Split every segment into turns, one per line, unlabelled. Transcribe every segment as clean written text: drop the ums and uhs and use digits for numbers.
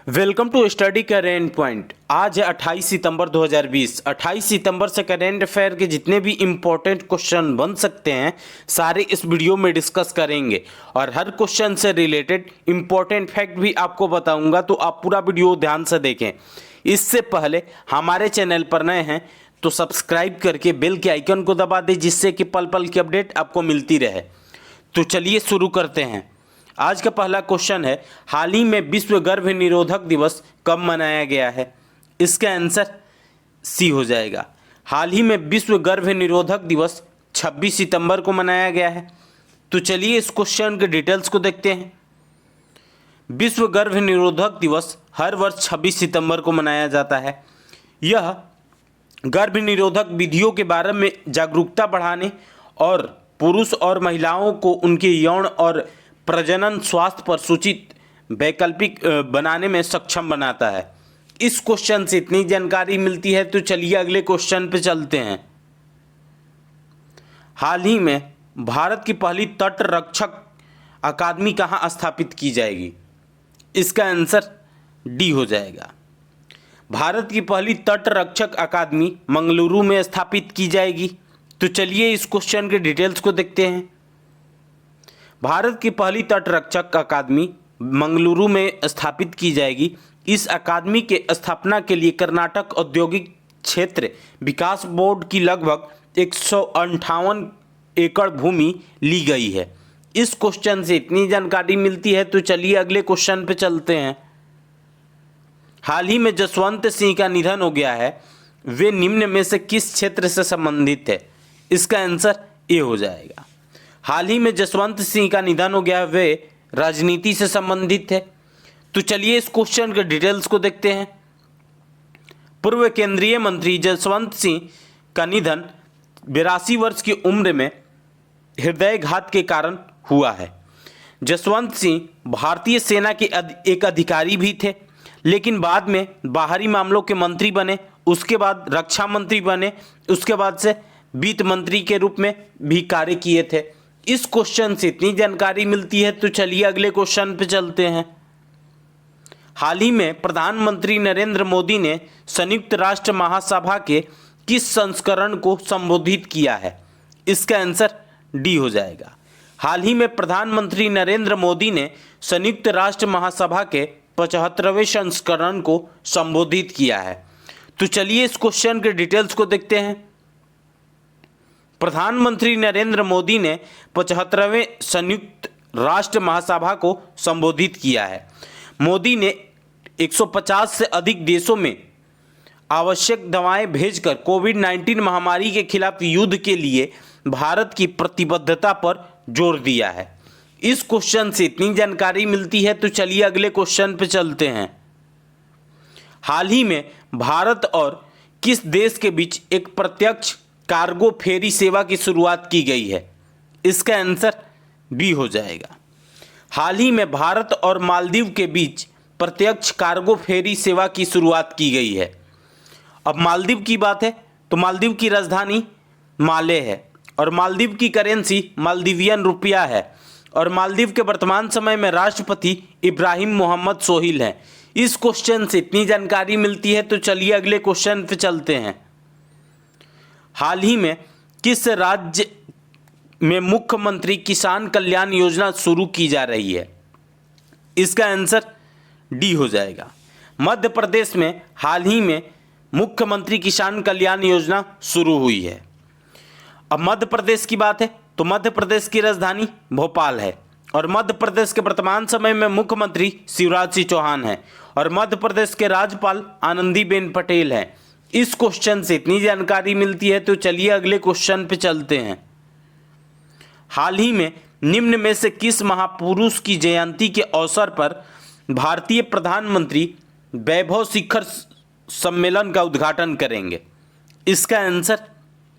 Welcome to study current point. आज है 28 सितंबर 2020। 28 सितंबर से करेंट अफेयर के जितने भी इम्पोर्टेंट क्वेश्चन बन सकते हैं सारे इस वीडियो में डिस्कस करेंगे और हर क्वेश्चन से रिलेटेड इम्पोर्टेंट फैक्ट भी आपको बताऊंगा, तो आप पूरा वीडियो ध्यान से देखें। इससे पहले हमारे चैनल पर नए हैं तो सब्सक्राइब करके बेल के आइकन को दबा दें, जिससे कि पल पल की अपडेट आपको मिलती रहे। तो चलिए शुरू करते हैं। आज का पहला क्वेश्चन है, हाल ही में विश्व गर्भ निरोधक दिवस कब मनाया गया है? इसका आंसर सी हो जाएगा। हाल ही में विश्व गर्भ निरोधक दिवस 26 सितंबर को मनाया गया है। तो चलिए इस क्वेश्चन के डिटेल्स को देखते हैं। विश्व गर्भ निरोधक दिवस हर वर्ष 26 सितंबर को मनाया जाता है। यह गर्भ निरोधक विधियों के बारे में जागरूकता बढ़ाने और पुरुष और महिलाओं को उनके यौन और प्रजनन स्वास्थ्य पर सूचित वैकल्पिक बनाने में सक्षम बनाता है। इस क्वेश्चन से इतनी जानकारी मिलती है। तो चलिए अगले क्वेश्चन पे चलते हैं। हाल ही में भारत की पहली तट रक्षक अकादमी कहाँ स्थापित की जाएगी? इसका आंसर डी हो जाएगा। भारत की पहली तट रक्षक अकादमी मंगलुरु में स्थापित की जाएगी। तो चलिए इस क्वेश्चन के डिटेल्स को देखते हैं। भारत की पहली तट रक्षक अकादमी मंगलुरु में स्थापित की जाएगी। इस अकादमी के स्थापना के लिए कर्नाटक औद्योगिक क्षेत्र विकास बोर्ड की लगभग 158 एकड़ भूमि ली गई है। इस क्वेश्चन से इतनी जानकारी मिलती है। तो चलिए अगले क्वेश्चन पे चलते हैं। हाल ही में जसवंत सिंह का निधन हो गया है। वे निम्न में से किस क्षेत्र से संबंधित है? इसका आंसर ए हो जाएगा। हाल ही में जसवंत सिंह का निधन हो गया है, वे राजनीति से संबंधित है। तो चलिए इस क्वेश्चन के डिटेल्स को देखते हैं। पूर्व केंद्रीय मंत्री जसवंत सिंह का निधन 82 वर्ष की उम्र में हृदयघात के कारण हुआ है। जसवंत सिंह भारतीय सेना के एक अधिकारी भी थे, लेकिन बाद में बाहरी मामलों के मंत्री बने, उसके बाद रक्षा मंत्री बने, उसके बाद से वित्त मंत्री के रूप में भी कार्य किए थे। इस क्वेश्चन से इतनी जानकारी मिलती है। तो चलिए अगले क्वेश्चन पे चलते हैं। हाल ही में प्रधानमंत्री नरेंद्र मोदी ने संयुक्त राष्ट्र महासभा के किस संस्करण को संबोधित किया है? इसका आंसर डी हो जाएगा। हाल ही में प्रधानमंत्री नरेंद्र मोदी ने संयुक्त राष्ट्र महासभा के 75वें संस्करण को संबोधित किया है। तो चलिए इस क्वेश्चन के डिटेल्स को देखते हैं। प्रधानमंत्री नरेंद्र मोदी ने 75वें संयुक्त राष्ट्र महासभा को संबोधित किया है। मोदी ने 150 से अधिक देशों में आवश्यक दवाएं भेजकर कोविड-19 महामारी के खिलाफ युद्ध के लिए भारत की प्रतिबद्धता पर जोर दिया है। इस क्वेश्चन से इतनी जानकारी मिलती है। तो चलिए अगले क्वेश्चन पे चलते हैं। हाल ही में भारत और किस देश के बीच एक प्रत्यक्ष कार्गो फेरी सेवा की शुरुआत की गई है? इसका आंसर बी हो जाएगा। हाल ही में भारत और मालदीव के बीच प्रत्यक्ष कार्गो फेरी सेवा की शुरुआत की गई है। अब मालदीव की बात है तो मालदीव की राजधानी माले है और मालदीव की करेंसी मालदीवियन रुपया है और मालदीव के वर्तमान समय में राष्ट्रपति इब्राहिम मोहम्मद सोहिल हैं। इस क्वेश्चन से इतनी जानकारी मिलती है। तो चलिए अगले क्वेश्चन पे चलते हैं। हाल ही में किस राज्य में मुख्यमंत्री किसान कल्याण योजना शुरू की जा रही है? इसका आंसर डी हो जाएगा। मध्य प्रदेश में हाल ही में मुख्यमंत्री किसान कल्याण योजना शुरू हुई है। अब मध्य प्रदेश की बात है तो मध्य प्रदेश की राजधानी भोपाल है और मध्य प्रदेश के वर्तमान समय में मुख्यमंत्री शिवराज सिंह चौहान हैं और मध्य प्रदेश के राज्यपाल आनंदीबेन पटेल हैं। इस क्वेश्चन से इतनी जानकारी मिलती है। तो चलिए अगले क्वेश्चन पे चलते हैं। हाल ही में निम्न में से किस महापुरुष की जयंती के अवसर पर भारतीय प्रधानमंत्री वैभव शिखर सम्मेलन का उद्घाटन करेंगे? इसका आंसर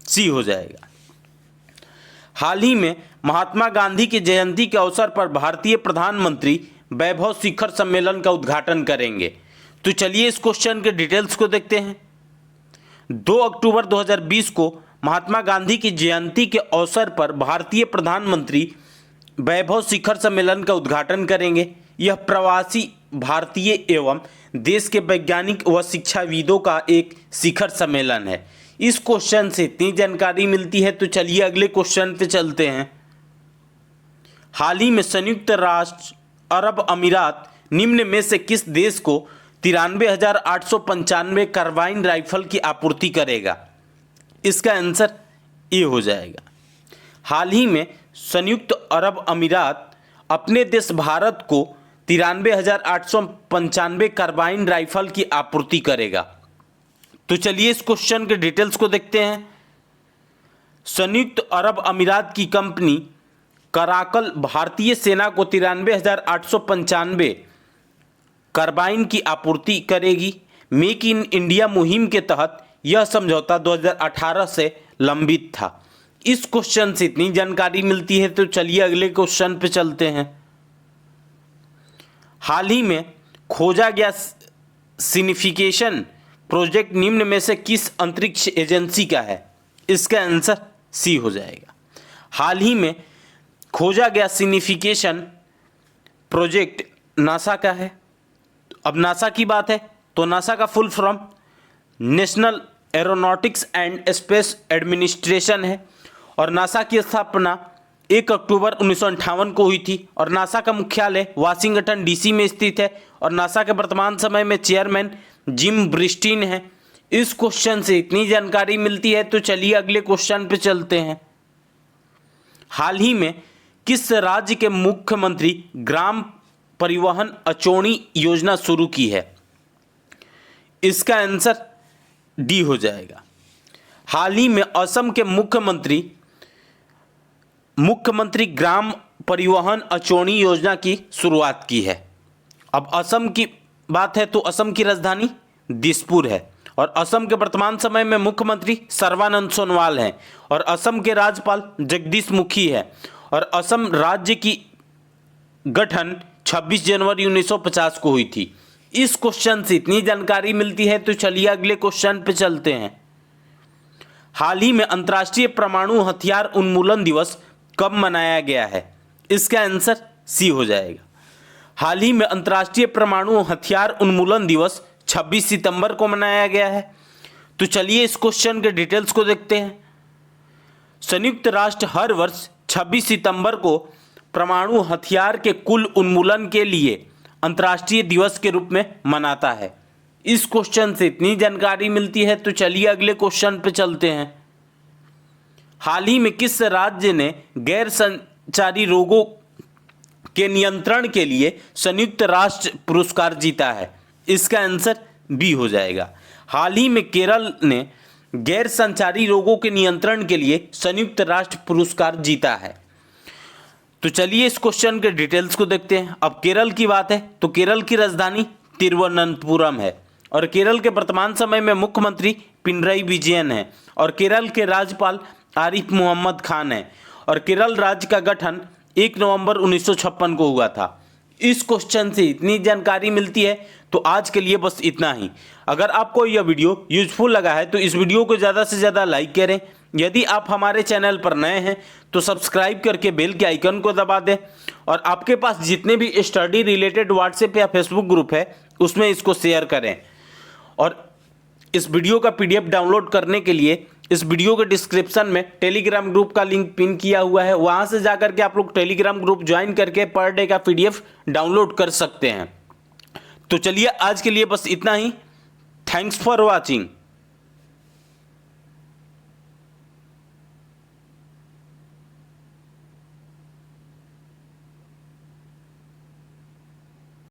सी हो जाएगा। हाल ही में महात्मा गांधी की जयंती के अवसर पर भारतीय प्रधानमंत्री वैभव शिखर सम्मेलन का उद्घाटन करेंगे। तो चलिए इस क्वेश्चन के डिटेल्स को देखते हैं। 2 अक्टूबर 2020 को महात्मा गांधी की जयंती के अवसर पर भारतीय प्रधानमंत्री वैभव शिखर सम्मेलन का उद्घाटन करेंगे। यह प्रवासी भारतीय एवं देश के वैज्ञानिक व शिक्षाविदों का एक शिखर सम्मेलन है। इस क्वेश्चन से इतनी जानकारी मिलती है, तो चलिए अगले क्वेश्चन पे चलते हैं। हाल ही में संयुक्त राष्ट्र अरब अमीरात निम्न में से किस देश को 93,895 कार्बाइन राइफल की आपूर्ति करेगा? इसका आंसर ए हो जाएगा। हाल ही में संयुक्त अरब अमीरात अपने देश भारत को 93,895 कार्बाइन राइफल की आपूर्ति करेगा। तो चलिए इस क्वेश्चन के डिटेल्स को देखते हैं। संयुक्त अरब अमीरात की कंपनी कराकल भारतीय सेना को 93,895 कार्बाइन की आपूर्ति करेगी। मेक इन इंडिया मुहिम के तहत यह समझौता 2018 से लंबित था। इस क्वेश्चन से इतनी जानकारी मिलती है, तो चलिए अगले क्वेश्चन पे चलते हैं। हाल ही में खोजा गया सिग्निफिकेशन प्रोजेक्ट निम्न में से किस अंतरिक्ष एजेंसी का है? इसका आंसर सी हो जाएगा। हाल ही में खोजा गया सिग्निफिकेशन प्रोजेक्ट नासा का है। अब नासा की बात है तो नासा का full form national aeronautics and space administration है और नासा की स्थापना 1 अक्टूबर 1958 को हुई थी और नासा का मुख्यालय वाशिंगटन डीसी में स्थित है और नासा के वर्तमान समय में चेयरमैन जिम ब्रिस्टिन है। इस क्वेश्चन से इतनी जानकारी मिलती है, तो चलिए अगले क्वेश्चन पे चलते हैं। हाल ही में किस राज्य के मुख्यमंत्री ग्राम परिवहन अचोनी योजना शुरू की है? इसका आंसर डी हो जाएगा। हाल ही में असम के मुख्यमंत्री ग्राम परिवहन अचोनी योजना की शुरुआत की है। अब असम की बात है तो असम की राजधानी दिसपुर है और असम के वर्तमान समय में मुख्यमंत्री सर्बानंद सोनोवाल हैं और असम के राज्यपाल जगदीश मुखी है और असम राज्य की गठन 26 जनवरी 1950 को हुई थी। इस क्वेश्चन से इतनी जानकारी मिलती है, तो चलिए अगले क्वेश्चन पे चलते हैं। हाल ही में अंतर्राष्ट्रीय परमाणु हथियार उन्मूलन दिवस कब मनाया गया है? इसका आंसर सी हो जाएगा। हाल ही में अंतर्राष्ट्रीय परमाणु हथियार उन्मूलन दिवस 26 सितंबर को मनाया गया है। तो चलिए इस क्वेश्चन के डिटेल्स को देखते हैं। संयुक्त राष्ट्र हर वर्ष 26 सितंबर को परमाणु हथियार के कुल उन्मूलन के लिए अंतर्राष्ट्रीय दिवस के रूप में मनाता है। इस क्वेश्चन से इतनी जानकारी मिलती है, तो चलिए अगले क्वेश्चन पे चलते हैं। हाल ही में किस राज्य ने गैर संचारी रोगों के नियंत्रण के लिए संयुक्त राष्ट्र पुरस्कार जीता है? इसका आंसर बी हो जाएगा। हाल ही में केरल ने गैर संचारी रोगों के नियंत्रण के लिए संयुक्त राष्ट्र पुरस्कार जीता है। तो चलिए इस क्वेश्चन के डिटेल्स को देखते हैं। अब केरल की बात है तो केरल की राजधानी तिरुवनंतपुरम है और केरल के वर्तमान समय में मुख्यमंत्री पिनरई विजयन है और केरल के राज्यपाल आरिफ मोहम्मद खान है और केरल राज्य का गठन 1 नवंबर 1956 को हुआ था। इस क्वेश्चन से इतनी जानकारी मिलती है, तो आज के लिए बस इतना ही। अगर आपको यह वीडियो यूजफुल लगा है तो इस वीडियो को ज़्यादा से ज़्यादा लाइक करें। यदि आप हमारे चैनल पर नए हैं तो सब्सक्राइब करके बेल के आइकन को दबा दें और आपके पास जितने भी स्टडी रिलेटेड व्हाट्सएप या फेसबुक ग्रुप है उसमें इसको शेयर करें। और इस वीडियो का PDF डाउनलोड करने के लिए इस वीडियो के डिस्क्रिप्शन में टेलीग्राम ग्रुप का लिंक पिन किया हुआ है, वहां से जाकर के आप लोग टेलीग्राम ग्रुप ज्वाइन करके पर डे का PDF डाउनलोड कर सकते हैं। तो चलिए आज के लिए बस इतना ही। Thanks for watching.